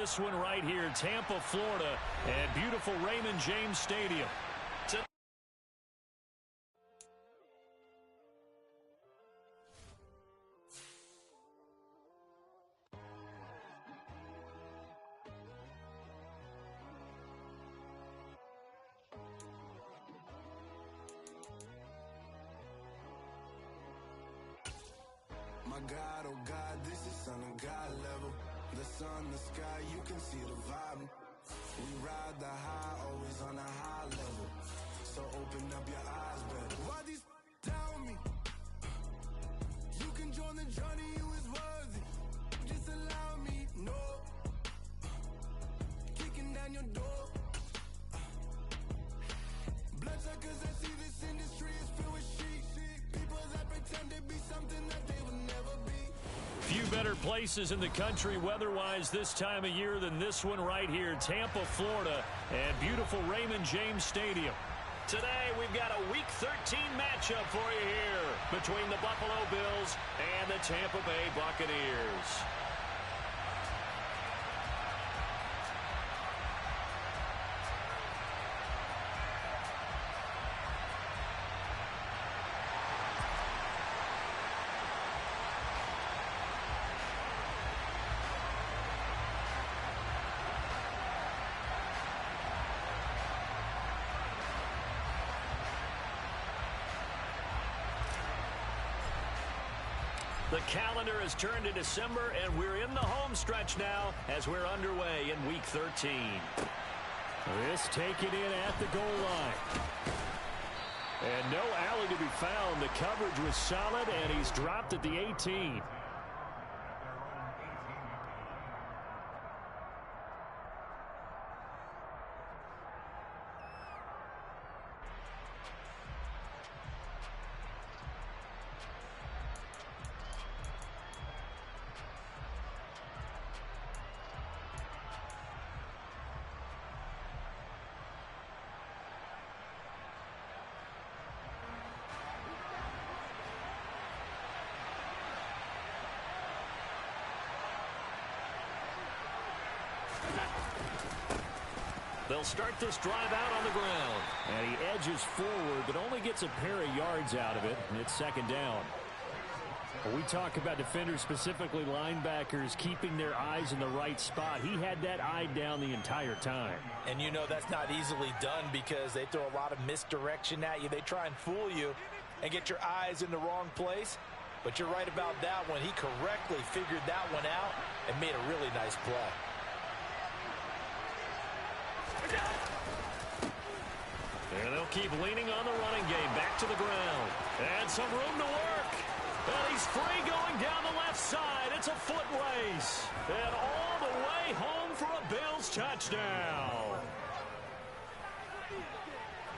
this one right here, Tampa, Florida, at beautiful Raymond James Stadium. My God, oh God, this is Son of God level. The sun, the sky, you can see the vibe. We ride the high, always on a high level. So open up your eyes, better. Why these tell me? You can join the journey, you is worthy. Just allow me, no. Kicking down your door. Bloodshot, cause I see this industry is filled with sheep. People that pretend to be something that they will never be. Few better places in the country weather-wise this time of year than this one right here, Tampa, Florida, at beautiful Raymond James Stadium. Today, we've got a Week 13 matchup for you here between the Buffalo Bills and the Tampa Bay Buccaneers. The calendar has turned to December, and we're in the home stretch now as we're underway in Week 13. This taken in at the goal line. And no alley to be found. The coverage was solid, and he's dropped at the 18. They'll start this drive out on the ground. And he edges forward, but only gets a pair of yards out of it, and it's second down. We talk about defenders, specifically linebackers, keeping their eyes in the right spot. He had that eye down the entire time. And you know that's not easily done because they throw a lot of misdirection at you. They try and fool you and get your eyes in the wrong place. But you're right about that one. He correctly figured that one out and made a really nice play. And they'll keep leaning on the running game. Back to the ground. And some room to work. And he's free going down the left side. It's a foot race. And all the way home for a Bills touchdown.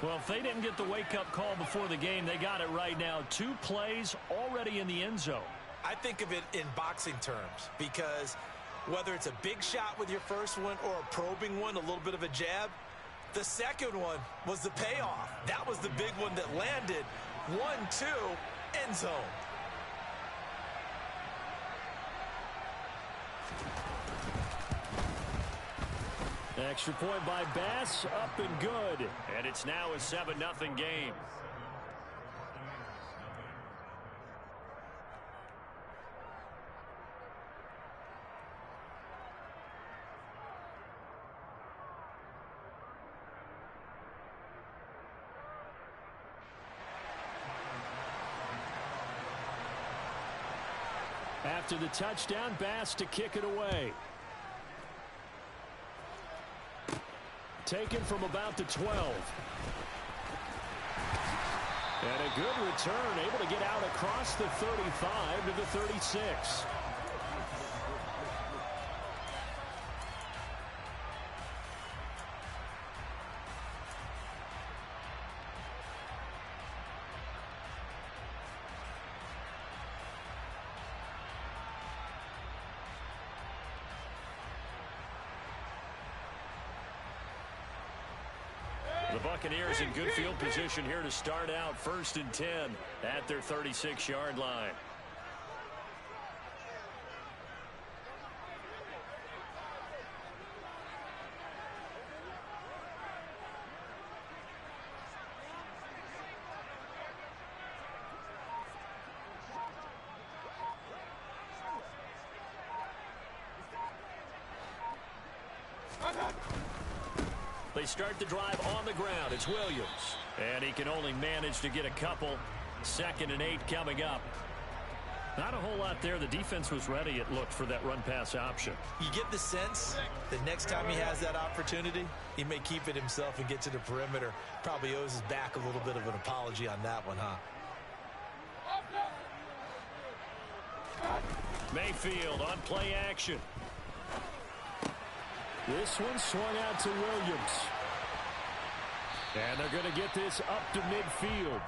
Well, if they didn't get the wake-up call before the game, they got it right now. 2 plays already in the end zone. I think of it in boxing terms because whether it's a big shot with your first one or a probing one, a little bit of a jab, the second one was the payoff. That was the big one that landed. 1-2, end zone. Extra point by Bass, up and good. And it's now a 7-0 game. After the touchdown, Bass to kick it away. Taken from about the 12. And a good return, able to get out across the 35 to the 36. The Buccaneers in good field position here to start out 1st and 10 at their 36-yard line. they start the drive on the ground. It's Williams. And he can only manage to get a couple. 2nd and 8 coming up. Not a whole lot there. The defense was ready, it looked, for that run-pass option. You get the sense that next time he has that opportunity, he may keep it himself and get to the perimeter. Probably owes his back a little bit of an apology on that one, huh? Mayfield on play action. This one swung out to Williams. And they're going to get this up to midfield.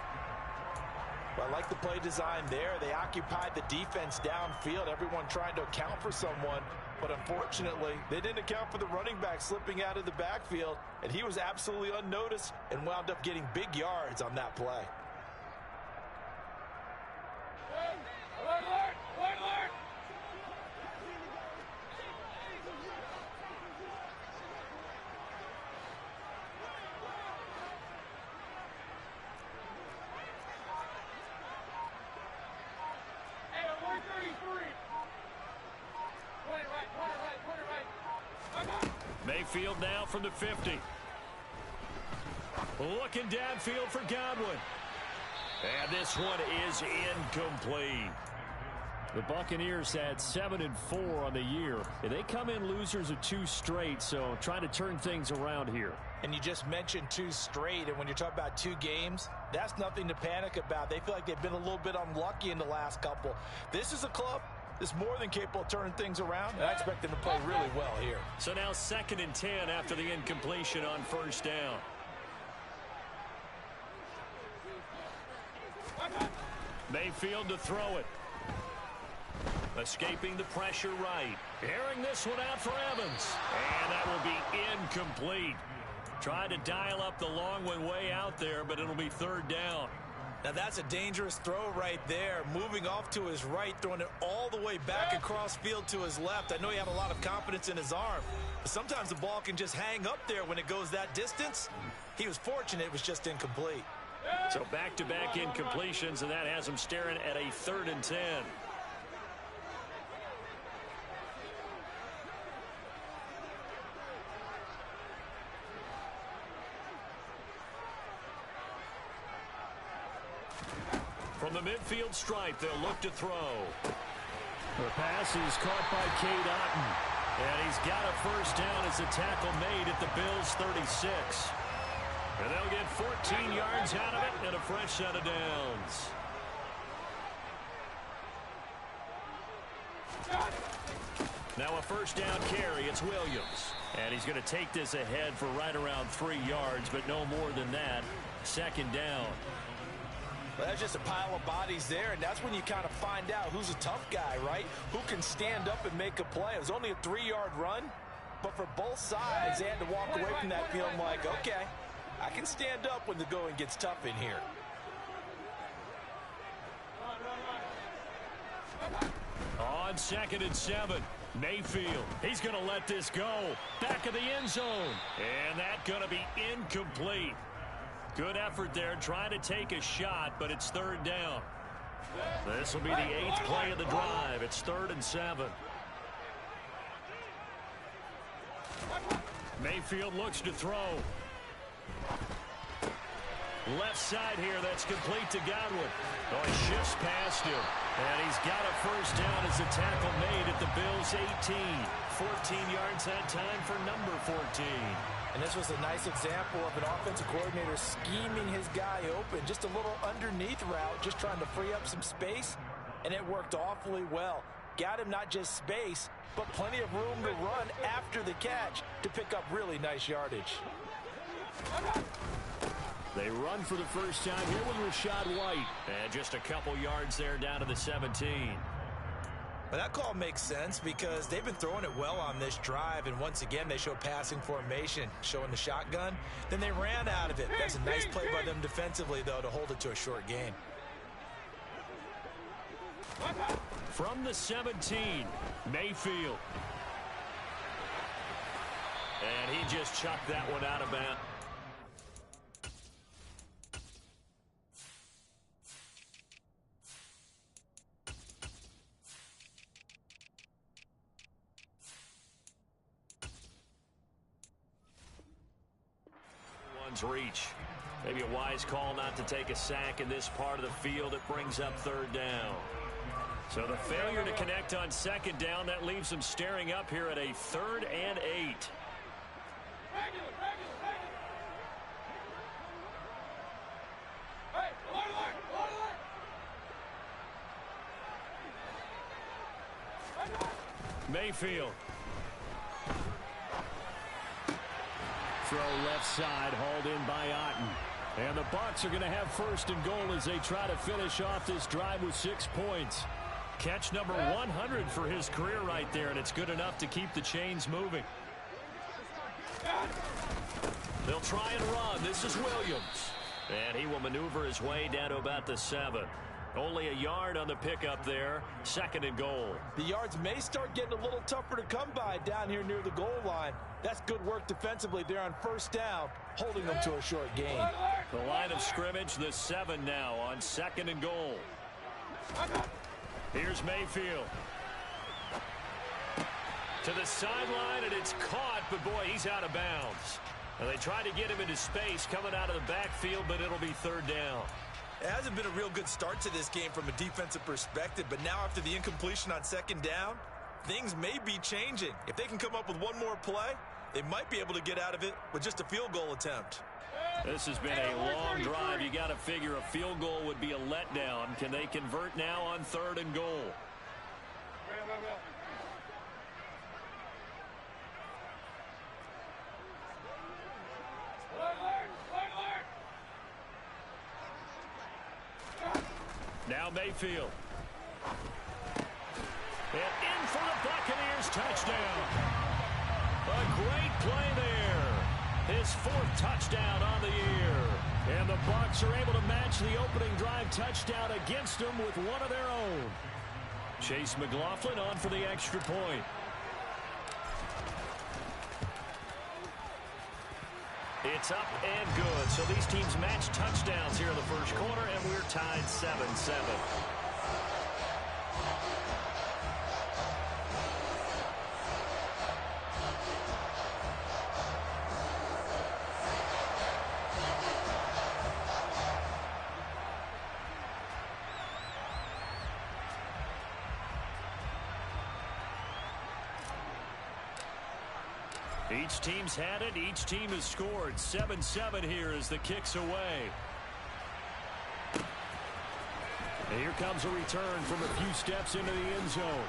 Well, I like the play design there. They occupied the defense downfield, everyone trying to account for someone. But unfortunately, they didn't account for the running back slipping out of the backfield, and he was absolutely unnoticed and wound up getting big yards on that play. Mayfield now from the 50. Looking downfield for Godwin. And this one is incomplete. The Buccaneers had 7-4 on the year. They come in losers of 2 straight, so trying to turn things around here. And you just mentioned 2 straight, and when you're talking about 2 games, that's nothing to panic about. They feel like they've been a little bit unlucky in the last couple. This is a club that's more than capable of turning things around, and I expect them to play really well here. So now 2nd and 10 after the incompletion on 1st down. Mayfield to throw it. Escaping the pressure right. Airing this one out for Evans. And that will be incomplete. Tried to dial up the long one way out there, but it'll be 3rd down. Now that's a dangerous throw right there. Moving off to his right, throwing it all the way back across field to his left. I know he had a lot of confidence in his arm, but sometimes the ball can just hang up there when it goes that distance. He was fortunate it was just incomplete. So back-to-back incompletions, and that has him staring at a 3rd and 10. From the midfield stripe, they'll look to throw. The pass is caught by Cade Otton. And he's got a 1st down as a tackle made at the Bills' 36. And they'll get 14 yards out of it and a fresh set of downs. Now a 1st down carry. It's Williams. And he's going to take this ahead for right around 3 yards, but no more than that. 2nd down. Well, that's just a pile of bodies there, and that's when you kind of find out who's a tough guy, right? Who can stand up and make a play. It was only a 3-yard run, but for both sides, they had to walk away from that feeling like, okay, I can stand up when the going gets tough in here. On 2nd and 7, Mayfield. He's going to let this go. Back of the end zone. And that's going to be incomplete. Good effort there, trying to take a shot, but it's 3rd down. This will be the 8th play of the drive. It's 3rd and 7. Mayfield looks to throw. Left side here, that's complete to Godwin. Oh, he shifts past him. And he's got a 1st down as a tackle made at the Bills' 18. 14 yards that time for number 14. And this was a nice example of an offensive coordinator scheming his guy open. Just a little underneath route, just trying to free up some space, and it worked awfully well. Got him not just space, but plenty of room to run after the catch to pick up really nice yardage. They run for the 1st time here with Rachaad White. And just a couple yards there down to the 17. But that call makes sense because they've been throwing it well on this drive, and once again they show passing formation, showing the shotgun. Then they ran out of it. That's a nice play by them defensively, though, to hold it to a short gain. From the 17, Mayfield. And he just chucked that one out of bounds. arm's reach. Maybe a wise call not to take a sack in this part of the field. It brings up third down. So the failure to connect on second down, that leaves them staring up here at a 3rd and 8. Mayfield. Throw left side, hauled in by Otten. And the Bucs are going to have 1st and goal as they try to finish off this drive with 6 points. Catch number 100 for his career right there, and it's good enough to keep the chains moving. They'll try and run. This is Williams. And he will maneuver his way down to about the 7. Only a yard on the pickup there. 2nd and goal. The yards may start getting a little tougher to come by down here near the goal line. That's good work defensively there on 1st down, holding them to a short gain. The line of scrimmage, the 7 now on 2nd and goal. Here's Mayfield. To the sideline, and it's caught, but boy, he's out of bounds. And they try to get him into space coming out of the backfield, but it'll be 3rd down. It hasn't been a real good start to this game from a defensive perspective, but now after the incompletion on 2nd down, things may be changing. If they can come up with one more play, they might be able to get out of it with just a field goal attempt. This has been a long drive. You got to figure a field goal would be a letdown. Can they convert now on 3rd and goal? Now Mayfield. And in for the Buccaneers touchdown. A great play there. His 4th touchdown on the year. And the Bucs are able to match the opening drive touchdown against them with one of their own. Chase McLaughlin on for the extra point. It's up and good. So these teams match touchdowns here in the 1st quarter, and we're tied 7-7. Each team's had it. Each team has scored. 7-7 here as the kick's away. And here comes a return from a few steps into the end zone.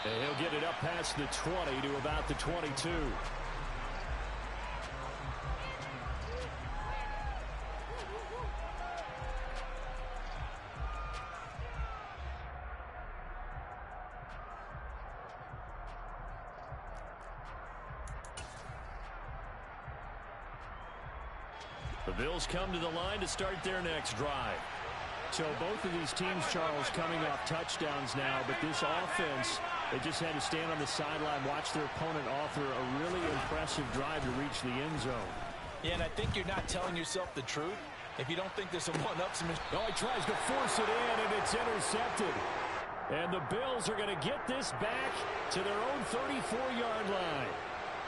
And he'll get it up past the 20 to about the 22. The Bills come to the line to start their next drive. So both of these teams, Charles, coming off touchdowns now, but this offense, they just had to stand on the sideline, watch their opponent offer a really impressive drive to reach the end zone. Yeah, and I think you're not telling yourself the truth if you don't think there's a one-upsman. Oh, he tries to force it in, and it's intercepted. And the Bills are going to get this back to their own 34-yard line.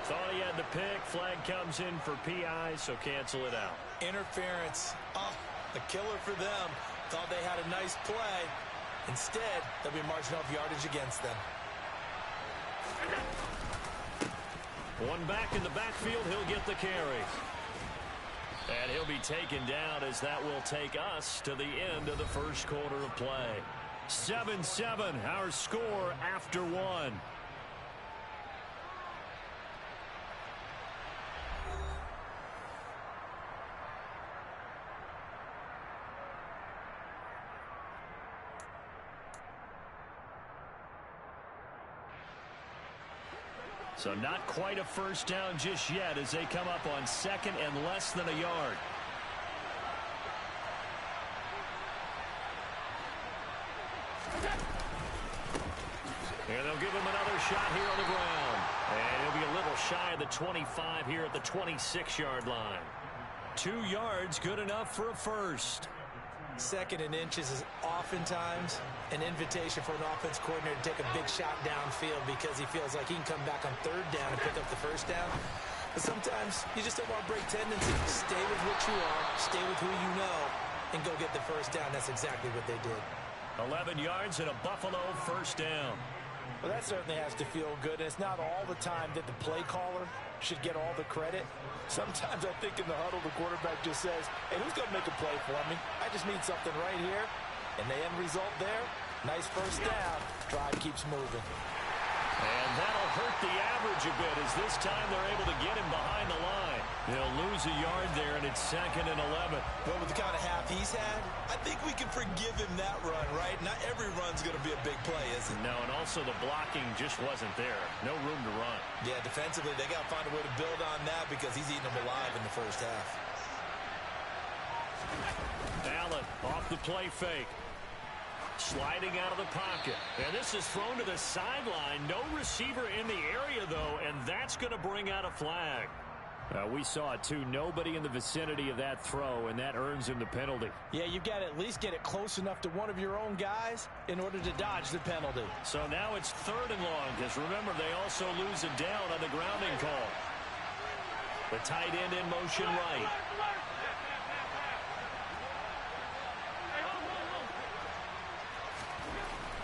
Thought he had the pick. Flag comes in for PI, so cancel it out. Interference. Oh, a killer for them. Thought they had a nice play. Instead, they'll be marching off yardage against them. One back in the backfield. He'll get the carry. And he'll be taken down as that will take us to the end of the 1st quarter of play. 7-7, our score after 1. So not quite a 1st down just yet as they come up on 2nd and less than a yard. And they'll give him another shot here on the ground. And he'll be a little shy of the 25 here at the 26-yard line. 2 yards, good enough for a 1st. Second and inches is oftentimes an invitation for an offense coordinator to take a big shot downfield because he feels like he can come back on third down and pick up the first down. But sometimes you just don't want to break tendency. Stay with what you are, stay with who you know, and go get the first down. That's exactly what they did. 11 yards and a Buffalo first down. Well, that certainly has to feel good. And it's not all the time that the play caller should get all the credit. Sometimes I think in the huddle, the quarterback just says, hey, who's going to make a play for me? I just need something right here. And the end result there, nice first down. Drive keeps moving. And that'll hurt the average a bit as this time they're able to get him behind the line. They'll lose a yard there, and it's 2nd and 11. But with the kind of half he's had, I think we can forgive him that run, right? Not every run's going to be a big play, is it? No, and also the blocking just wasn't there. No room to run. Yeah, defensively, they got to find a way to build on that because he's eating them alive in the first half. Allen off the play fake. Sliding out of the pocket. And this is thrown to the sideline. No receiver in the area, though, and that's going to bring out a flag. We saw it, too. Nobody in the vicinity of that throw, and that earns him the penalty. Yeah, you've got to at least get it close enough to one of your own guys in order to dodge the penalty. So now it's 3rd and long, because remember, they also lose it down on the grounding call. The tight end in motion right.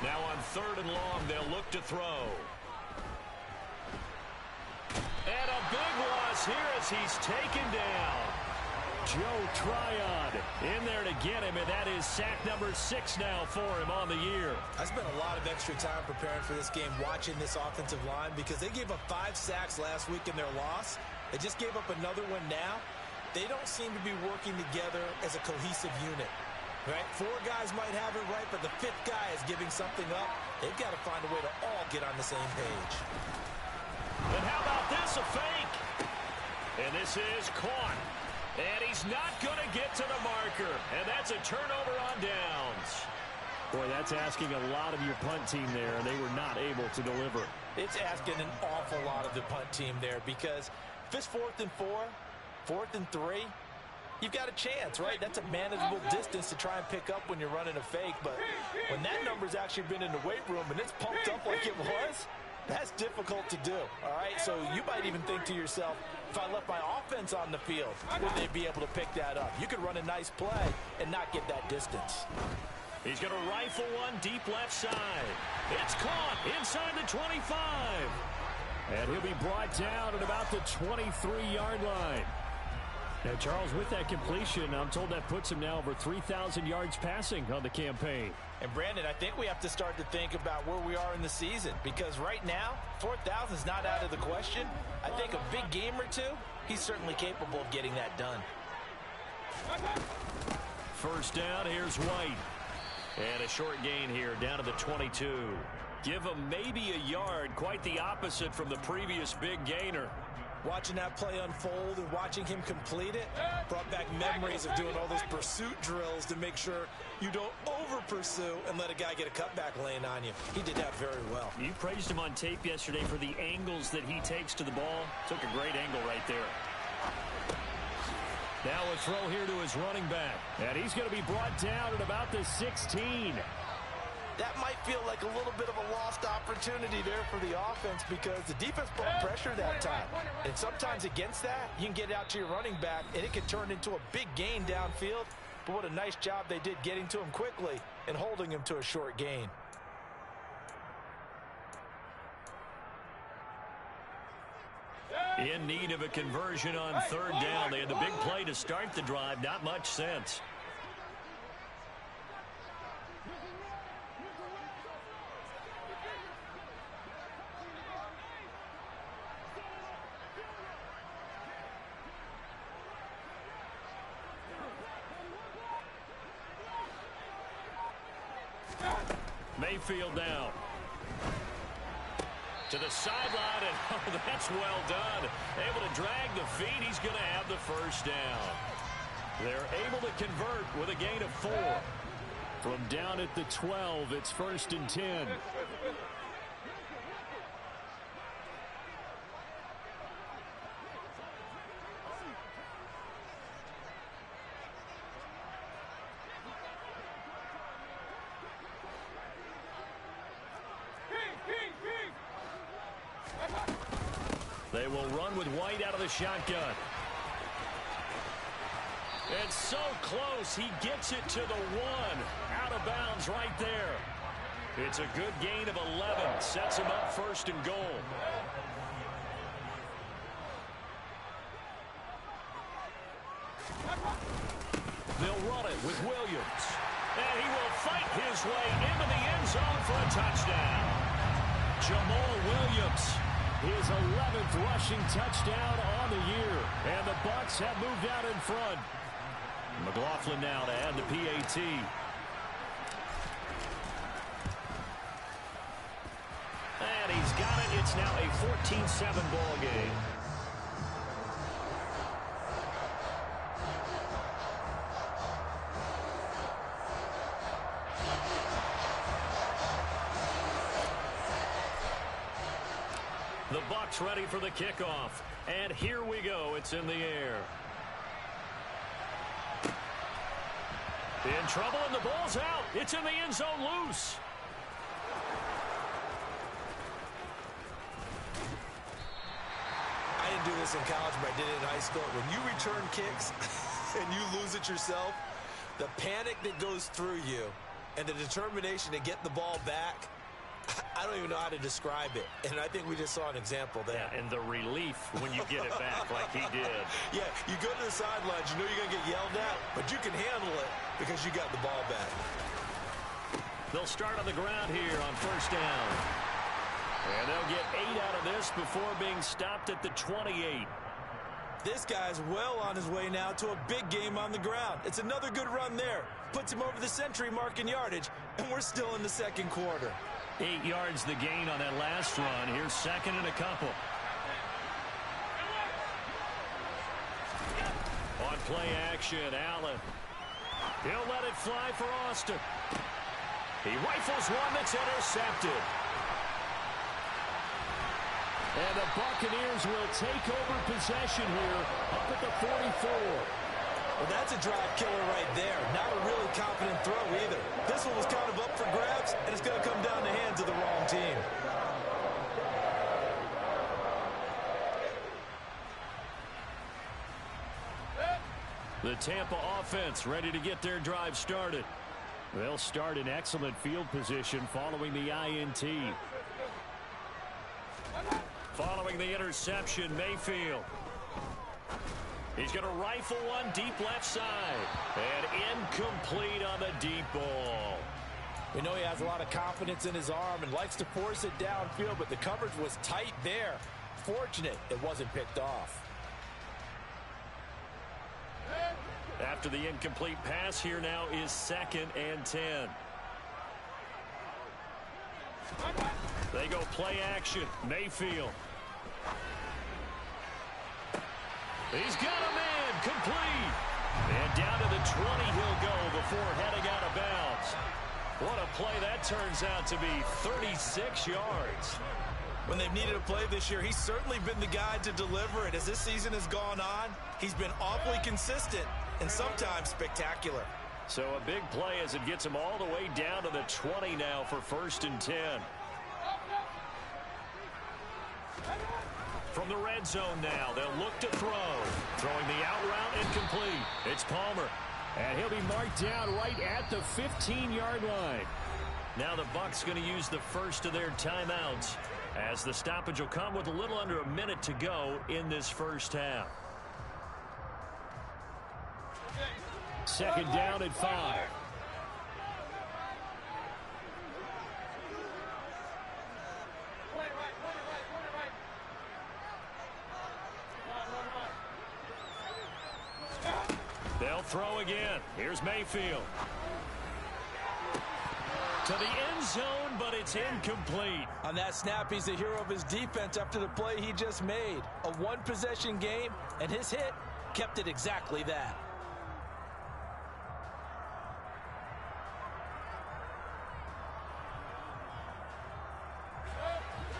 Now on 3rd and long, they'll look to throw. And a big loss here as he's taken down. Joe Tryon in there to get him, and that is sack number 6 now for him on the year. I spent a lot of extra time preparing for this game watching this offensive line because they gave up 5 sacks last week in their loss. They just gave up another one now. They don't seem to be working together as a cohesive unit. Right? 4 guys might have it right, but the 5th guy is giving something up. They've got to find a way to all get on the same page. And how about this, a fake? And this is caught. And he's not going to get to the marker. And that's a turnover on downs. Boy, that's asking a lot of your punt team there, and they were not able to deliver. It's asking an awful lot of the punt team there because if it's 4th and 4, 4th and 3, you've got a chance, right? That's a manageable distance to try and pick up when you're running a fake. But when that number's actually been in the weight room and it's pumped up like it was, that's difficult to do, all right? So you might even think to yourself, if I left my offense on the field, would they be able to pick that up? You could run a nice play and not get that distance. He's going to rifle one deep left side. It's caught inside the 25. And he'll be brought down at about the 23-yard line. Now, Charles, with that completion, I'm told that puts him now over 3,000 yards passing on the campaign. And, Brandon, I think we have to start to think about where we are in the season because right now, 4,000 is not out of the question. I think a big game or two, he's certainly capable of getting that done. First down, here's White. And a short gain here, down to the 22. Give him maybe a yard, quite the opposite from the previous big gainer. Watching that play unfold and watching him complete it brought back memories of doing all those pursuit drills to make sure you don't over-pursue and let a guy get a cutback lane on you. He did that very well. You praised him on tape yesterday for the angles that he takes to the ball. Took a great angle right there. Now a throw here to his running back. And he's going to be brought down at about the 16. That might feel like a little bit of a lost opportunity there for the offense because the defense brought pressure that time. And sometimes against that, you can get out to your running back, and it can turn into a big gain downfield. But what a nice job they did getting to him quickly and holding him to a short gain. In need of a conversion on 3rd down. They had the big play to start the drive. Not much sense. Mayfield down. To the sideline, and oh, that's well done. Able to drag the feet. He's going to have the first down. They're able to convert with a gain of 4. From down at the 12, it's 1st and 10. They will run with White out of the shotgun. It's so close. He gets it to the 1. Out of bounds right there. It's a good gain of 11. Sets him up first and goal. They'll run it with Williams. And he will fight his way into the end zone for a touchdown. Jamal Williams, his 11th rushing touchdown on the year. And the Bucs have moved out in front. McLaughlin now to add the PAT. And he's got it. It's now a 14-7 ball game. The Bucs ready for the kickoff. And here we go. It's in the air. In trouble, and the ball's out. It's in the end zone loose. I didn't do this in college, but I did it in high school. When you return kicks and you lose it yourself, the panic that goes through you and the determination to get the ball back, I don't even know how to describe it. And I think we just saw an example there. Yeah, and the relief when you get it back like he did. Yeah, you go to the sidelines, you know you're going to get yelled at, but you can handle it because you got the ball back. They'll start on the ground here on first down. And they'll get 8 out of this before being stopped at the 28. This guy's well on his way now to a big game on the ground. It's another good run there. Puts him over the century mark in yardage, and we're still in the second quarter. 8 yards the gain on that last run. Here's second and a couple. On play action, Allen. He'll let it fly for Austin. He rifles one that's intercepted. And the Buccaneers will take over possession here up at the 44. Well, that's a drive killer right there. Not a really confident throw either. This one was kind of up for grabs, and it's going to come down the hands of the wrong team. The Tampa offense ready to get their drive started. They'll start in excellent field position following the INT. Following the interception, Mayfield. He's going to rifle one deep left side. And incomplete on the deep ball. We know he has a lot of confidence in his arm and likes to force it downfield, but the coverage was tight there. Fortunate it wasn't picked off. After the incomplete pass, here now is 2nd and 10. They go play action. Mayfield. He's got a man, complete. And down to the 20 he'll go before heading out of bounds. What a play that turns out to be, 36 yards. When they've needed a play this year, he's certainly been the guy to deliver it. As this season has gone on, he's been awfully consistent and sometimes spectacular. So a big play as it gets him all the way down to the 20 now for 1st and 10. From the red zone now, they'll look to throw. Throwing the out route incomplete. It's Palmer. And he'll be marked down right at the 15-yard line. Now the Bucs going to use the first of their timeouts, as the stoppage will come with a little under a minute to go in this first half. 2nd down at 5. They'll throw again. Here's Mayfield. To the end zone, but it's incomplete. On that snap, he's the hero of his defense after the play he just made. A one-possession game, and his hit kept it exactly that.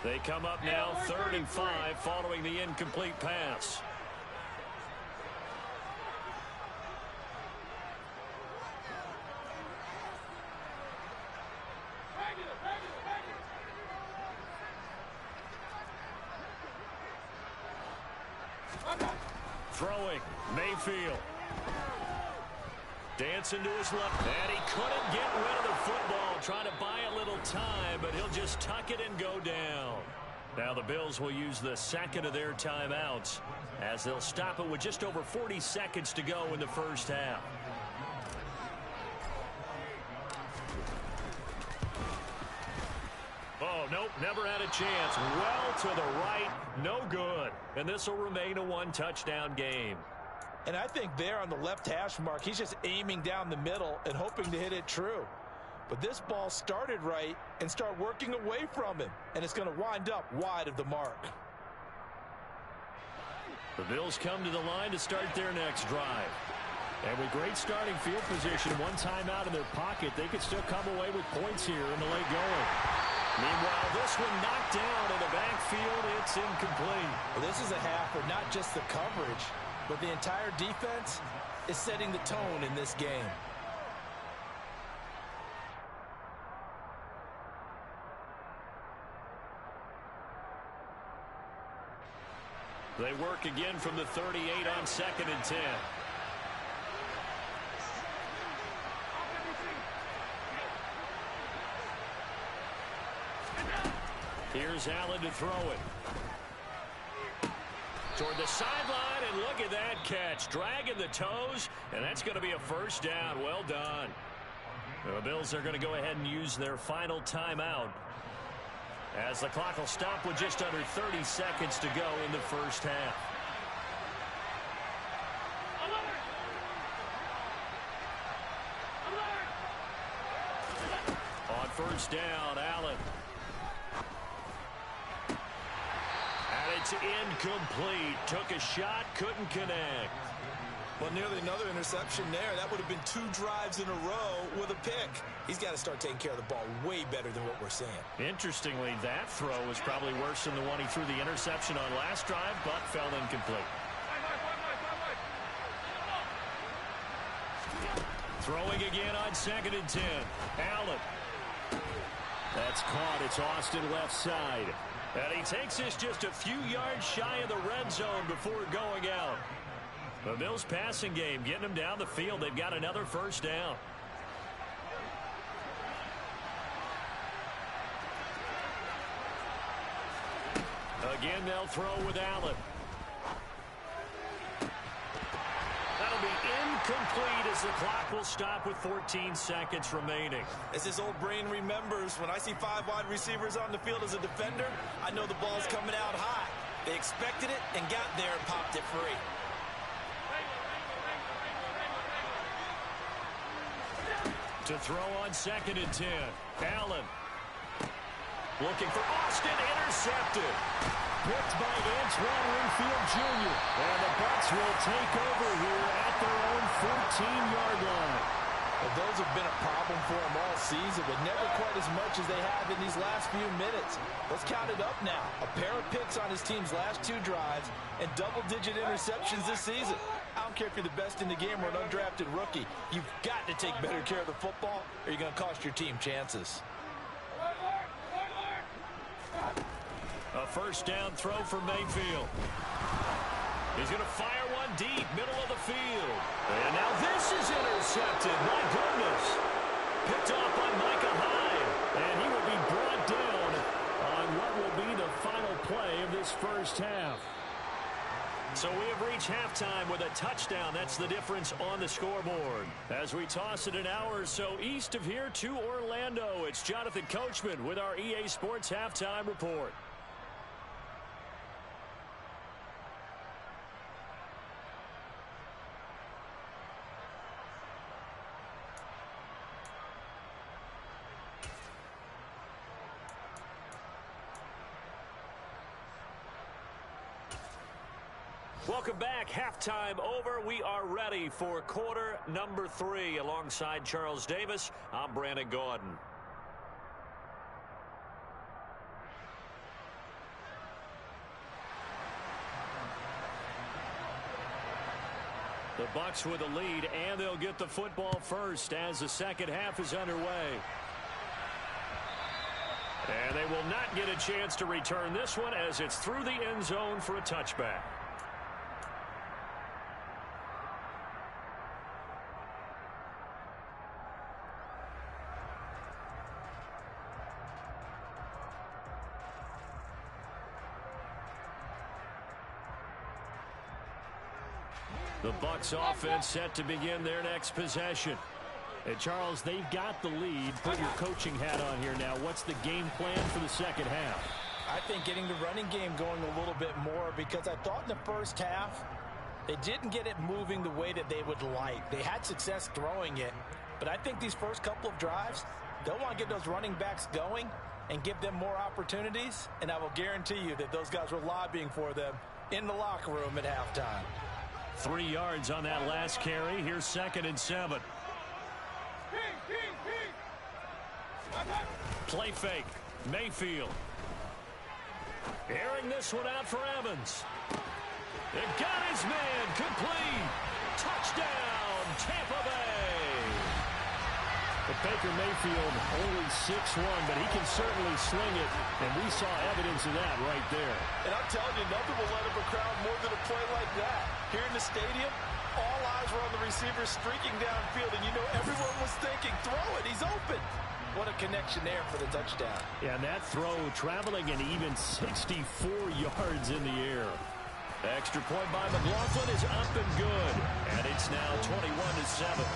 They come up now 3rd and 5 following the incomplete pass. Throwing, Mayfield. Dancing to his left. And he couldn't get rid of the football. Trying to buy a little time, but he'll just tuck it and go down. Now the Bills will use the second of their timeouts as they'll stop it with just over 40 seconds to go in the first half. Oh, nope, never had a chance. Well to the right, no good. And this will remain a one-touchdown game. And I think there on the left hash mark, he's just aiming down the middle and hoping to hit it true. But this ball started right and start working away from him. And it's going to wind up wide of the mark. The Bills come to the line to start their next drive. And with great starting field position, one timeout in their pocket, they could still come away with points here in the late going. Meanwhile, this one knocked down in the backfield. It's incomplete. Well, this is a half where not just the coverage, but the entire defense is setting the tone in this game. They work again from the 38 on 2nd and 10. Here's Allen to throw it. Toward the sideline, and look at that catch. Dragging the toes, and that's going to be a first down. Well done. The Bills are going to go ahead and use their final timeout, as the clock will stop with just under 30 seconds to go in the first half. On first down, Allen. And it's incomplete. Took a shot, couldn't connect. Well, nearly another interception there. That would have been 2 drives in a row with a pick. He's got to start taking care of the ball way better than what we're seeing. Interestingly, that throw was probably worse than the one he threw the interception on last drive, but fell incomplete. Throwing again on 2nd and 10. Allen. That's caught. It's Austin left side. And he takes this just a few yards shy of the red zone before going out. The Bills passing game getting them down the field. They've got another first down. Again, they'll throw with Allen. That'll be incomplete as the clock will stop with 14 seconds remaining. As his old brain remembers, when I see 5 wide receivers on the field as a defender, I know the ball's coming out high. They expected it and got there and popped it free. To throw on 2nd and 10. Allen. Looking for Austin. Intercepted. Picked by Antoine Winfield Jr. And the Bucs will take over here at their own 14-yard line. Well, those have been a problem for them all season, but never quite as much as they have in these last few minutes. Let's count it up now. A pair of picks on his team's last 2 drives and double-digit interceptions this season. I don't care if you're the best in the game or an undrafted rookie. You've got to take better care of the football or you're going to cost your team chances. A first down throw for Mayfield. He's going to fire one deep, middle of the field. And now this is intercepted. My goodness. Picked off by Micah Hyde. And he will be brought down on what will be the final play of this first half. So we have reached halftime with a touchdown. That's the difference on the scoreboard. As we toss it an hour or so east of here to Orlando, it's Jonathan Coachman with our EA Sports Halftime Report. Welcome back. Halftime over. We are ready for quarter number 3. Alongside Charles Davis, I'm Brandon Gordon. The Bucs with a lead, and they'll get the football first as the second half is underway. And they will not get a chance to return this one as it's through the end zone for a touchback. The Bucs offense set to begin their next possession. And Charles, they've got the lead. Put your coaching hat on here now. What's the game plan for the second half? I think getting the running game going a little bit more, because I thought in the first half they didn't get it moving the way that they would like. They had success throwing it, but I think these first couple of drives, they'll want to get those running backs going and give them more opportunities, and I will guarantee you that those guys were lobbying for them in the locker room at halftime. 3 yards on that last carry. Here's 2nd and 7. Play fake. Mayfield. Airing this one out for Evans. It got his man. Complete. Touchdown, Tampa Bay. But Baker Mayfield only 6'1", but he can certainly sling it, and we saw evidence of that right there. And I'm telling you, nothing will let up a crowd more than a play like that. Here in the stadium, all eyes were on the receiver streaking downfield, and you know everyone was thinking, throw it, he's open. What a connection there for the touchdown. Yeah, and that throw traveling an even 64 yards in the air. Extra point by McLaughlin is up and good, and it's now 21-7.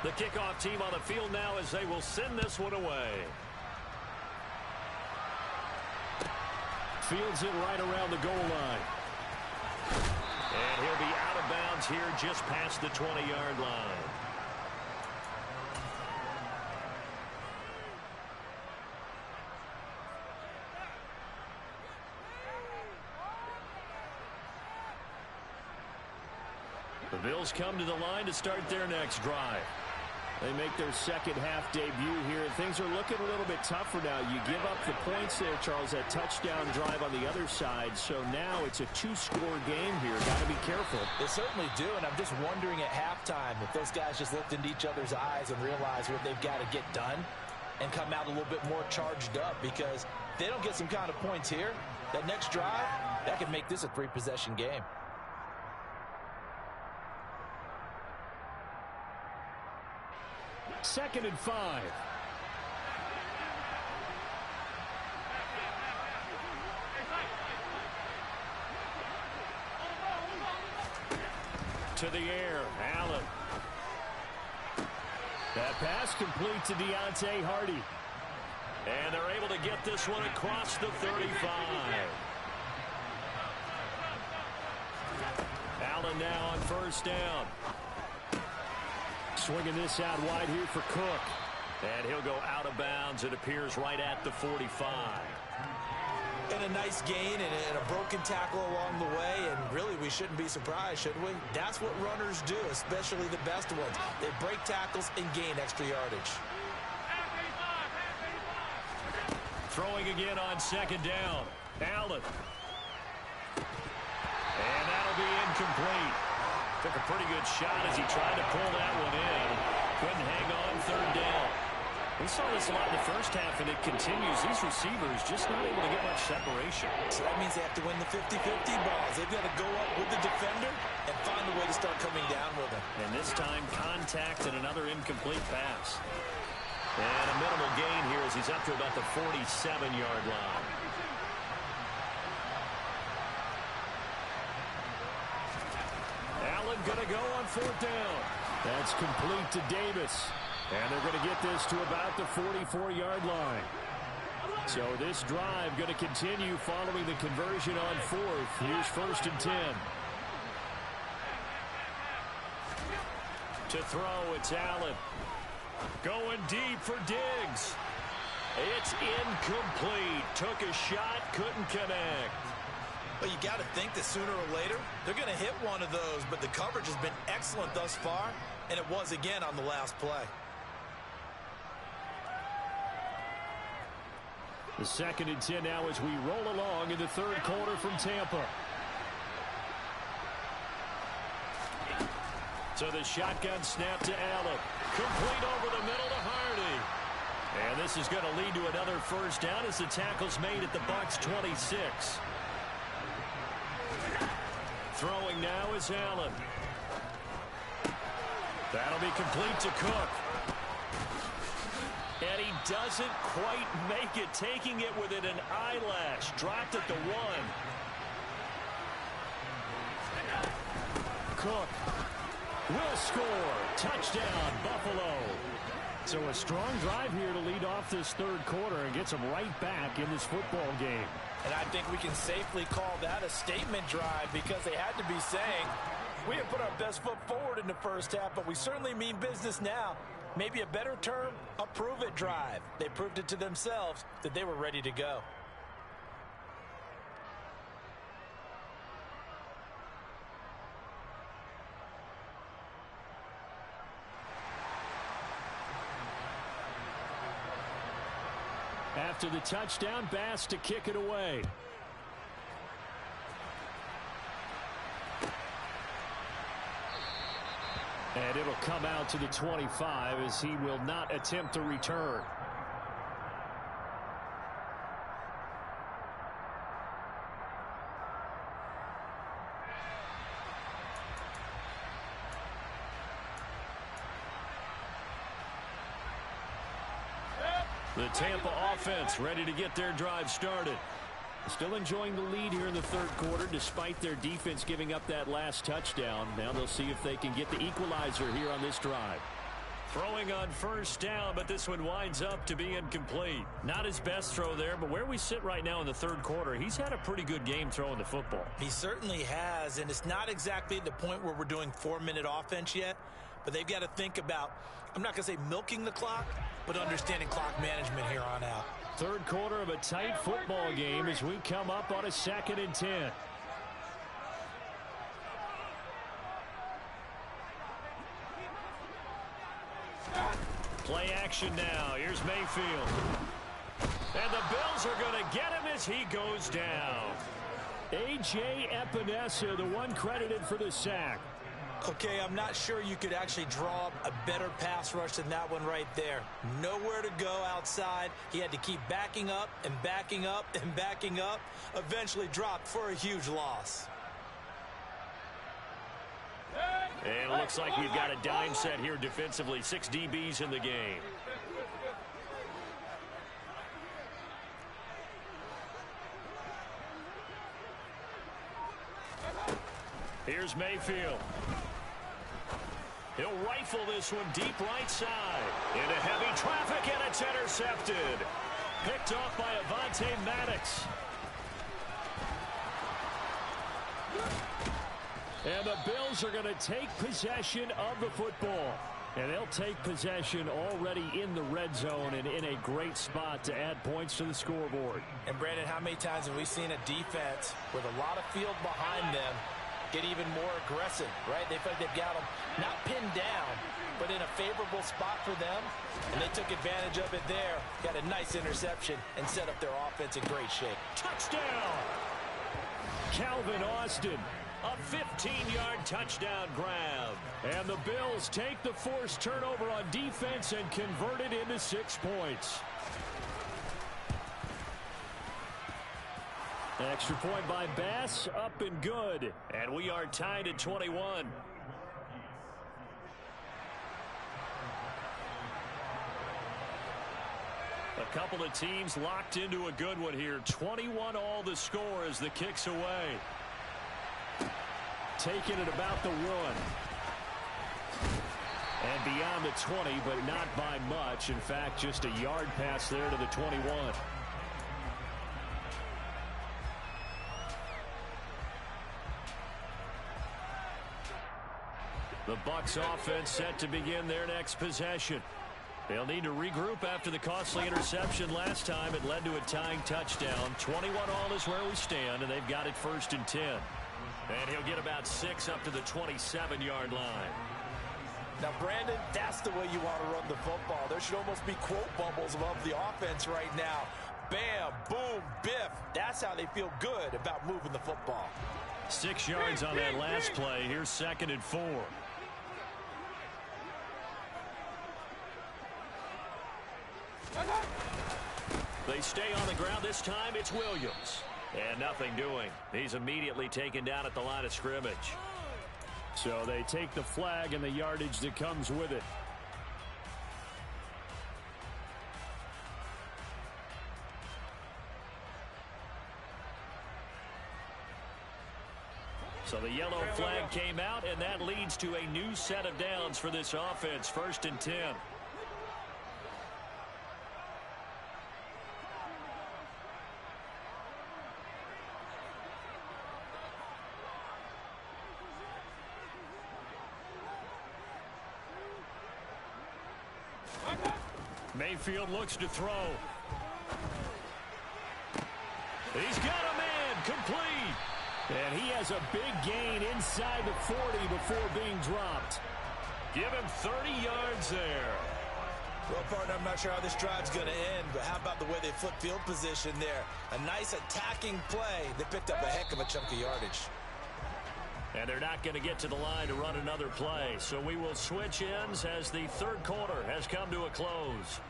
The kickoff team on the field now as they will send this one away. Fields it right around the goal line. And he'll be out of bounds here just past the 20-yard line. The Bills come to the line to start their next drive. They make their second half debut here. Things are looking a little bit tougher now. You give up the points there, Charles, that touchdown drive on the other side. So now it's a 2-score game here. Got to be careful. They certainly do, and I'm just wondering at halftime if those guys just looked into each other's eyes and realized what they've got to get done and come out a little bit more charged up, because if they don't get some kind of points here, that next drive, that could make this a 3-possession game. Second and 5. To the air, Allen. That pass complete to Deontay Hardy. And they're able to get this one across the 35. Allen now on first down. Swinging this out wide here for Cook. And he'll go out of bounds. It appears right at the 45. And a nice gain and a broken tackle along the way. And really, we shouldn't be surprised, should we? That's what runners do, especially the best ones. They break tackles and gain extra yardage. Throwing again on second down. Allen. And that'll be incomplete. Took a pretty good shot as he tried to pull that one in. Couldn't hang on third down. We saw this a lot in the first half, and it continues. These receivers just not able to get much separation. So that means they have to win the 50-50 balls. They've got to go up with the defender and find a way to start coming down with him. And this time, contact and another incomplete pass. And a minimal gain here as he's up to about the 47-yard line. Allen going to go on fourth down. That's complete to Davis. And they're going to get this to about the 44-yard line. So this drive going to continue following the conversion on fourth. Here's 1st and 10. To throw, it's Allen. Going deep for Diggs. It's incomplete. Took a shot, couldn't connect. Well, you got to think that sooner or later, they're going to hit one of those, but the coverage has been excellent thus far, and it was again on the last play. The 2nd and 10 now as we roll along in the third quarter from Tampa. So the shotgun snap to Allen. Complete over the middle to Hardy. And this is going to lead to another first down as the tackle's made at the Bucs 26. Throwing now is Allen. That'll be complete to Cook. And he doesn't quite make it, taking it within an eyelash. Dropped at the 1. Cook will score. Touchdown, Buffalo. So a strong drive here to lead off this third quarter and gets them right back in this football game. And I think we can safely call that a statement drive because they had to be saying, we have put our best foot forward in the first half, but we certainly mean business now. Maybe a better term, a prove-it drive. They proved it to themselves that they were ready to go. After the touchdown, Bass to kick it away. And it'll come out to the 25 as he will not attempt to return. The Tampa offense ready to get their drive started. Still enjoying the lead here in the third quarter despite their defense giving up that last touchdown. Now they'll see if they can get the equalizer here on this drive. Throwing on first down, but this one winds up to be incomplete. Not his best throw there, but where we sit right now in the third quarter, he's had a pretty good game throwing the football. He certainly has, and it's not exactly at the point where we're doing 4-minute offense yet, but they've got to think about, I'm not going to say milking the clock, but understanding clock management here on out. Third quarter of a tight football game as we come up on a 2nd and 10. Play action now. Here's Mayfield. And the Bills are going to get him as he goes down. A.J. Epinesa, the one credited for the sack. Okay, I'm not sure you could actually draw up a better pass rush than that one right there. Nowhere to go outside. He had to keep backing up and backing up and backing up. Eventually dropped for a huge loss. And it looks like we've got a dime set here defensively. 6 DBs in the game. Here's Mayfield. He'll rifle this one deep right side. Into heavy traffic, and it's intercepted. Picked off by Avonte Maddox. And the Bills are going to take possession of the football. And they'll take possession already in the red zone and in a great spot to add points to the scoreboard. And, Brandon, how many times have we seen a defense with a lot of field behind them get even more aggressive, right? They feel like they've got them not pinned down, but in a favorable spot for them, and they took advantage of it there. Got a nice interception and set up their offense in great shape. Touchdown! Calvin Austin, a 15-yard touchdown grab. And the Bills take the forced turnover on defense and convert it into 6 points. Extra point by Bass, up and good. And we are tied at 21. A couple of teams locked into a good one here. 21 all the score as the kick's away. Taking it about the 1. And beyond the 20, but not by much. In fact, just a yard pass there to the 21. The Bucs offense set to begin their next possession. They'll need to regroup after the costly interception last time. It led to a tying touchdown. 21 all is where we stand, and they've got it 1st and 10. And he'll get about 6 up to the 27-yard line. Now, Brandon, that's the way you want to run the football. There should almost be quote bubbles above the offense right now. Bam, boom, biff. That's how they feel good about moving the football. 6 yards on that last play. Here's 2nd and 4. They stay on the ground. This time it's Williams. And nothing doing. He's immediately taken down at the line of scrimmage. So they take the flag and the yardage that comes with it. So the yellow flag came out, and that leads to a new set of downs for this offense. 1st and 10. Mayfield looks to throw. He's got a man, complete. And he has a big gain inside the 40 before being dropped. Give him 30 yards there. Well, partner, I'm not sure how this drive's going to end, but how about the way they flip field position there? A nice attacking play. They picked up a heck of a chunk of yardage. And they're not going to get to the line to run another play. So we will switch ends as the 3rd quarter has come to a close.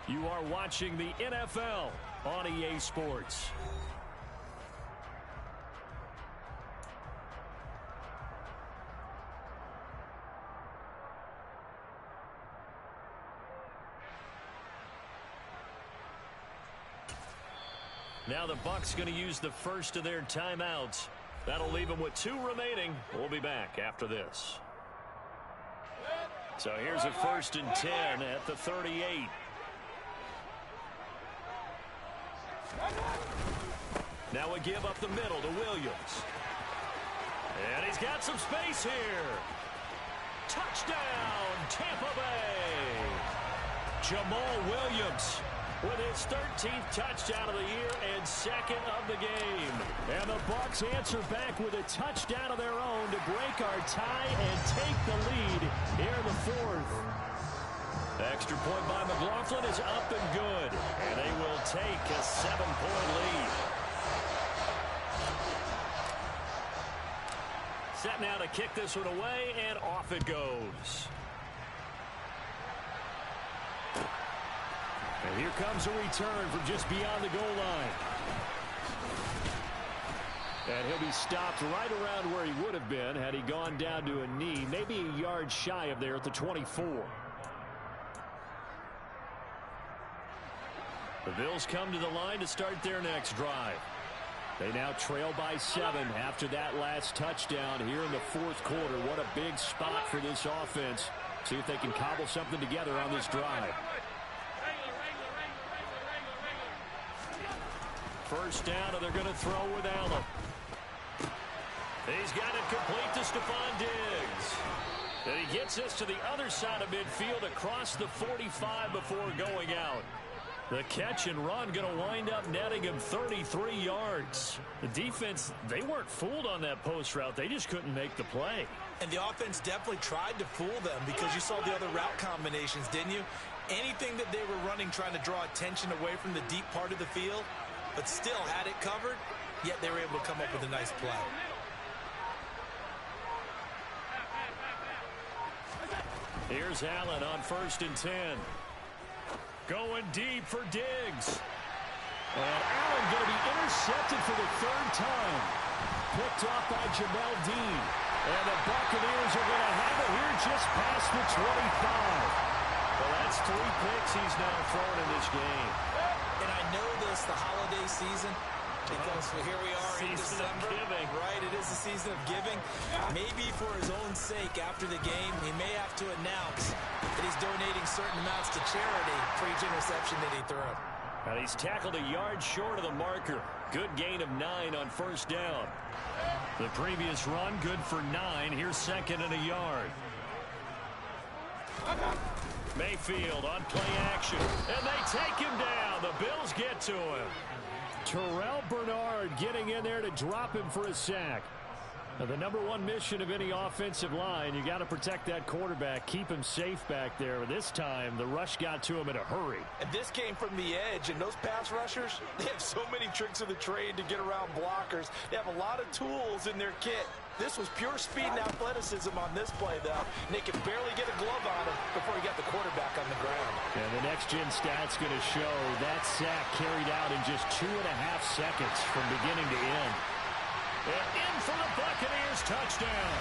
You are watching the NFL on EA Sports. Now the Bucs going to use the first of their timeouts. That'll leave them with 2 remaining. We'll be back after this. So here's a 1st and 10 at the 38. Now we give up the middle to Williams. And he's got some space here. Touchdown, Tampa Bay. Jamal Williams with his 13th touchdown of the year and 2nd of the game. And the Bucs answer back with a touchdown of their own to break our tie and take the lead here in the 4th. Extra point by McLaughlin is up and good. And they will take a 7-point lead. Set now to kick this one away, and off it goes. And here comes a return from just beyond the goal line. And he'll be stopped right around where he would have been had he gone down to a knee, maybe a yard shy of there at the 24. The Bills come to the line to start their next drive. They now trail by 7 after that last touchdown here in the 4th quarter. What a big spot for this offense. See if they can cobble something together on this drive. First down, and they're going to throw with Allen. He's got it complete to Stephon Diggs. And he gets this to the other side of midfield across the 45 before going out. The catch and run going to wind up netting him 33 yards. The defense, they weren't fooled on that post route. They just couldn't make the play. And the offense definitely tried to fool them because you saw the other route combinations, didn't you? Anything that they were running trying to draw attention away from the deep part of the field, but still had it covered, yet they were able to come up with a nice play. Here's Allen on 1st and 10. Going deep for Diggs. And Allen going to be intercepted for the 3rd time. Picked off by Jamel Dean. And the Buccaneers are going to have it here just past the 25. Well, that's 3 picks he's now thrown in this game. And I know this, the holiday season, because here we are in December. Right, it is the season of giving. Maybe for his own sake, after the game, he may have to announce that he's donating certain amounts to charity for each interception that he threw. And he's tackled a yard short of the marker. Good gain of 9 on 1st down. The previous run, good for 9. Here's 2nd and a yard. Mayfield on play action. And they take him down. The Bills get to him. Terrell Bernard getting in there to drop him for a sack. Now, the #1 mission of any offensive line, you got to protect that quarterback, keep him safe back there. This time, the rush got to him in a hurry. And this came from the edge, and those pass rushers, they have so many tricks of the trade to get around blockers. They have a lot of tools in their kit. This was pure speed and athleticism on this play, though. And they could barely get a glove on him before he got the quarterback on the ground. And the next-gen stats going to show that sack carried out in just 2.5 seconds from beginning to end. And in for the Buccaneers touchdown.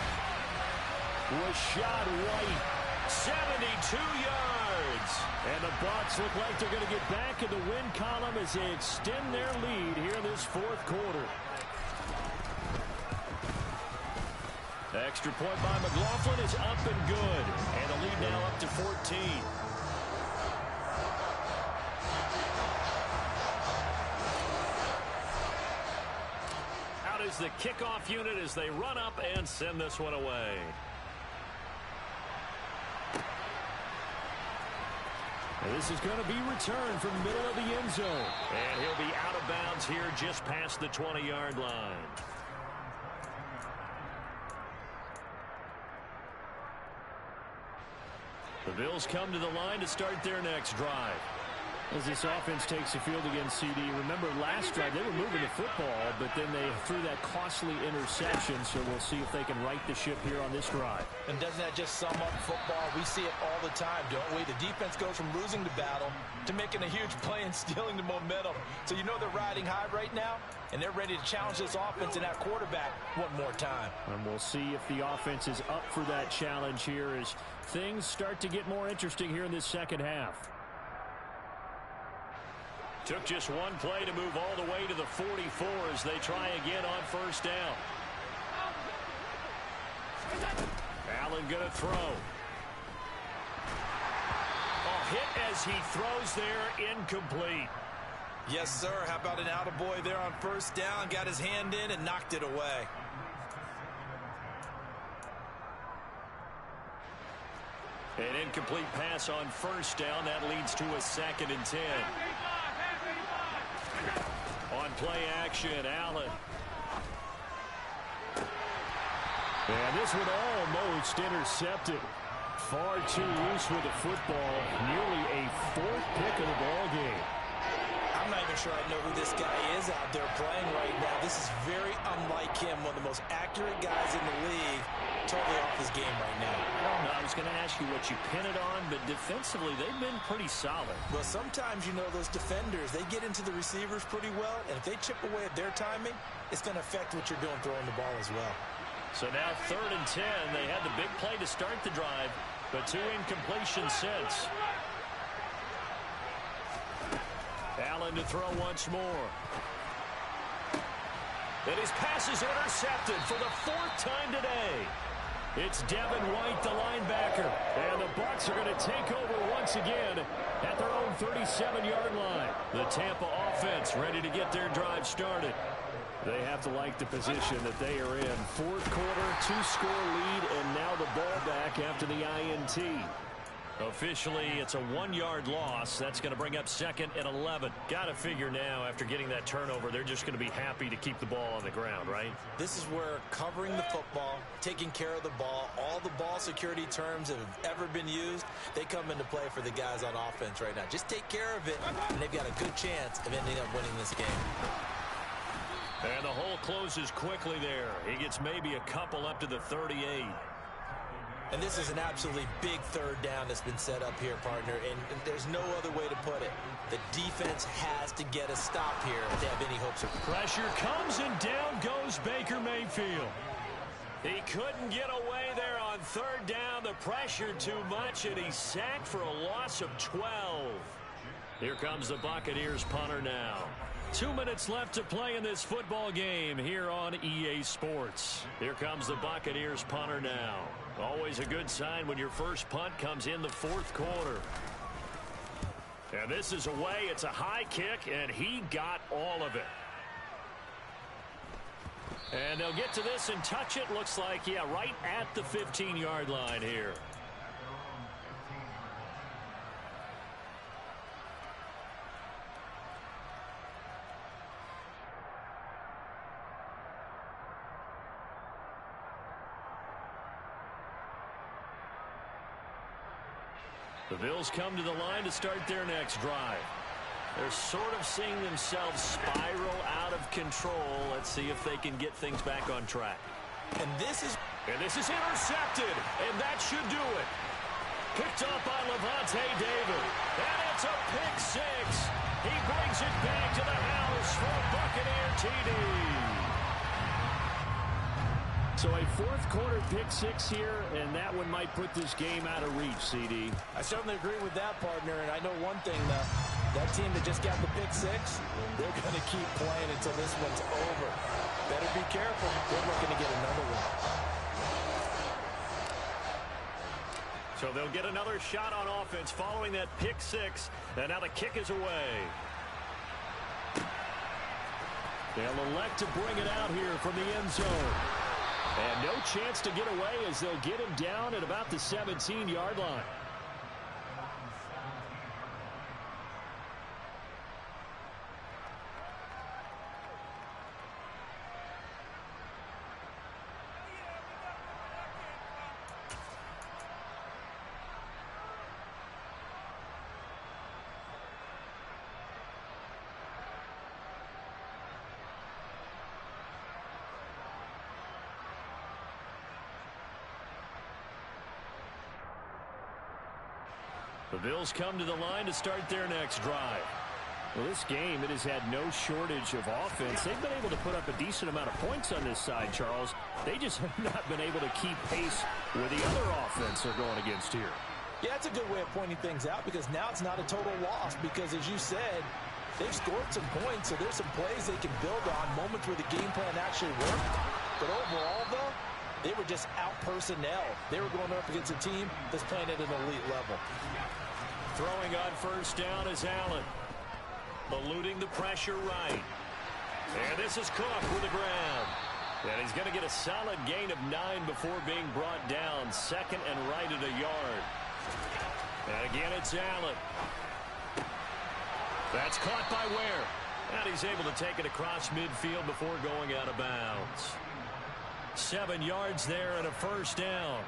was shot right. 72 yards. And the Bucs look like they're going to get back in the win column as they extend their lead here in this fourth quarter. The extra point by McLaughlin is up and good. And the lead now up to 14. Out is the kickoff unit as they run up and send this one away. And this is going to be returned from the middle of the end zone. And he'll be out of bounds here just past the 20-yard line. The Bills come to the line to start their next drive. As this offense takes the field against CD, remember last drive they were moving the football, but then they threw that costly interception, so we'll see if they can right the ship here on this drive. And doesn't that just sum up football? We see it all the time, don't we? The defense goes from losing the battle to making a huge play and stealing the momentum. So you know they're riding high right now, and they're ready to challenge this offense and that quarterback one more time. And we'll see if the offense is up for that challenge here as things start to get more interesting here in this second half. Took just one play to move all the way to the 44 as they try again on first down. Allen going to throw. A hit as he throws there, incomplete. Yes, sir. How about an attaboy there on first down? Got his hand in and knocked it away. An incomplete pass on first down. That leads to a 2nd and 10. On play action, Allen. And this one almost intercepted. Far too loose with the football. Nearly a 4th pick of the ball game. I'm not even sure I know who this guy is out there playing right now. This is very unlike him. One of the most accurate guys in the league. Totally off his game right now. Well, I was going to ask you what you pin it on, but defensively they've been pretty solid. Well, sometimes, you know, those defenders, they get into the receivers pretty well, and if they chip away at their timing, it's going to affect what you're doing throwing the ball as well. So now 3rd and 10. They had the big play to start the drive, but 2 incompletions since. Allen to throw once more. And his pass is intercepted for the 4th time today. It's Devin White, the linebacker. And the Bucs are going to take over once again at their own 37-yard line. The Tampa offense ready to get their drive started. They have to like the position that they are in. 4th quarter, 2-score lead, and now the ball back after the INT. Officially, it's a 1-yard loss. That's going to bring up 2nd and 11. Got to figure now, after getting that turnover, they're just going to be happy to keep the ball on the ground, right? This is where covering the football, taking care of the ball, all the ball security terms that have ever been used, they come into play for the guys on offense right now. Just take care of it, and they've got a good chance of ending up winning this game. And the hole closes quickly there. He gets maybe a couple up to the 38. And this is an absolutely big 3rd down that's been set up here, partner, and there's no other way to put it. The defense has to get a stop here if they have any hopes of. Pressure comes, and down goes Baker Mayfield. He couldn't get away there on 3rd down. The pressure too much, and he's sacked for a loss of 12. Here comes the Buccaneers punter now. 2 minutes left to play in this football game here on EA Sports. Here comes the Buccaneers punter now. Always a good sign when your first punt comes in the 4th quarter. And this is away. It's a high kick, and he got all of it. And they'll get to this and touch it. Looks like, yeah, right at the 15-yard line here. The Bills come to the line to start their next drive. They're sort of seeing themselves spiral out of control. Let's see if they can get things back on track. And this is intercepted, and that should do it. Picked up by Levante David, and it's a pick 6. He brings it back to the house for a Buccaneer TD. So a fourth quarter pick six here, and that one might put this game out of reach, CD. I certainly agree with that, partner, and I know one thing, though. That team that just got the pick six, they're going to keep playing until this one's over. Better be careful. They're looking to get another one. So they'll get another shot on offense following that pick six, and now the kick is away. They'll elect to bring it out here from the end zone. And no chance to get away as they'll get him down at about the 17-yard line. The Bills come to the line to start their next drive. Well, this game, it has had no shortage of offense. They've been able to put up a decent amount of points on this side, Charles. They just have not been able to keep pace with the other offense they're going against here. Yeah, that's a good way of pointing things out because now it's not a total loss because, as you said, they've scored some points, so there's some plays they can build on, moments where the game plan actually worked. But overall, though, they were just out-personnel. They were going up against a team that's playing at an elite level. Throwing on first down is Allen. Eluding the pressure right. And this is Cook with the ground. And he's going to get a solid gain of 9 before being brought down. Second and right at a yard. And again, it's Allen. That's caught by Ware. And he's able to take it across midfield before going out of bounds. 7 yards there and a first down.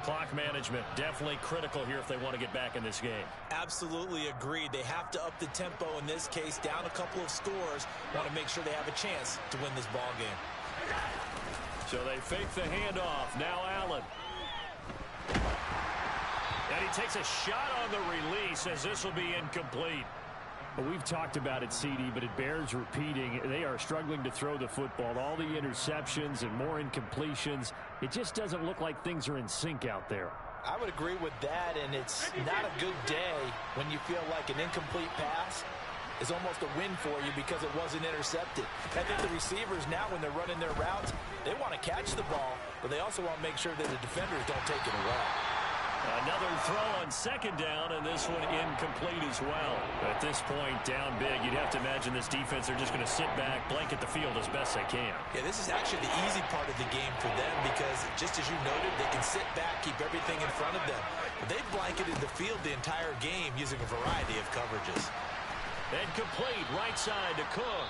Clock management definitely critical here if they want to get back in this game. Absolutely agreed. They have to up the tempo in this case, down a couple of scores. Want to make sure they have a chance to win this ball game. So they fake the handoff. Now Allen. And he takes a shot on the release as this will be incomplete. Well, we've talked about it, CD, but it bears repeating. They are struggling to throw the football. All the interceptions and more incompletions. It just doesn't look like things are in sync out there. I would agree with that, and it's not a good day when you feel like an incomplete pass is almost a win for you because it wasn't intercepted. I think the receivers now, when they're running their routes, they want to catch the ball, but they also want to make sure that the defenders don't take it away. Another throw on second down, and this one incomplete as well. At this point, down big, you'd have to imagine this defense, they're just going to sit back, blanket the field as best they can. Yeah, this is actually the easy part of the game for them because, just as you noted, they can sit back, keep everything in front of them. But they've blanketed the field the entire game using a variety of coverages. And complete, right side to Cook.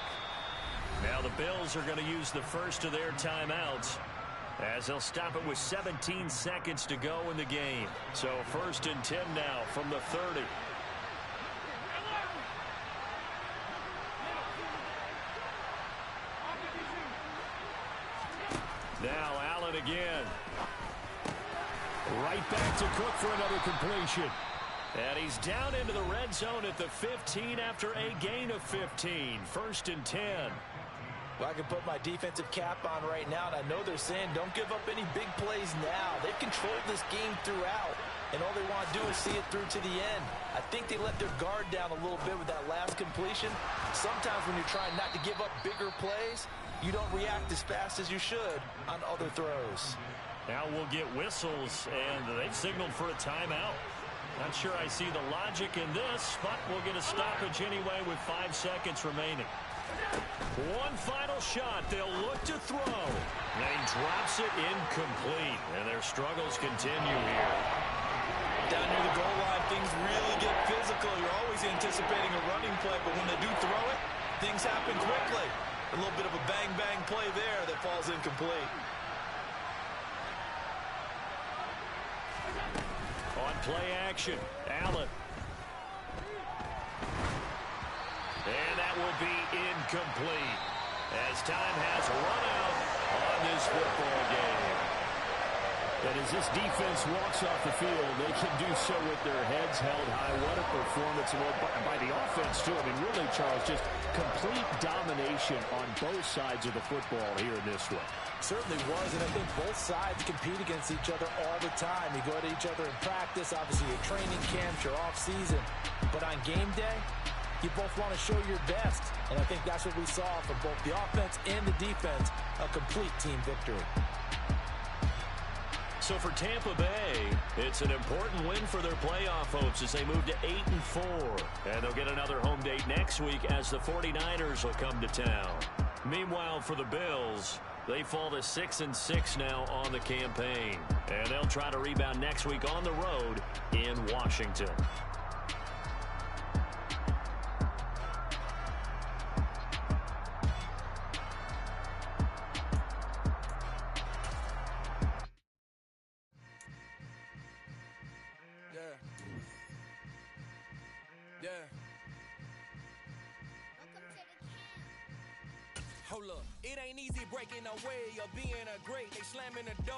Now the Bills are going to use the first of their timeouts, as they'll stop it with 17 seconds to go in the game. So 1st and 10 now from the 30. Now Allen again. Right back to Cook for another completion. And he's down into the red zone at the 15 after a gain of 15. 1st and 10. Well, I can put my defensive cap on right now, and I know they're saying don't give up any big plays now. They've controlled this game throughout, and all they want to do is see it through to the end. I think they let their guard down a little bit with that last completion. Sometimes when you're trying not to give up bigger plays, you don't react as fast as you should on other throws. Now we'll get whistles, and they've signaled for a timeout. Not sure I see the logic in this, but we'll get a stoppage anyway with 5 seconds remaining. One final shot. They'll look to throw. And he drops it incomplete. And their struggles continue here. Down near the goal line, things really get physical. You're always anticipating a running play, but when they do throw it, things happen quickly. A little bit of a bang-bang play there that falls incomplete. On play action, Allen. And that will be incomplete as time has run out on this football game. And as this defense walks off the field, they can do so with their heads held high. What a performance by the offense, too. I mean, really, Charles, just complete domination on both sides of the football here in this one. Certainly was, and I think both sides compete against each other all the time. You go to each other in practice, obviously your training camps, your off-season. But on game day, you both want to show your best. And I think that's what we saw from both the offense and the defense, a complete team victory. So for Tampa Bay, it's an important win for their playoff hopes as they move to 8-4. And they'll get another home date next week as the 49ers will come to town. Meanwhile, for the Bills, they fall to 6-6 now on the campaign. And they'll try to rebound next week on the road in Washington. Hold up, it ain't easy breaking away or being a great. They slamming the door.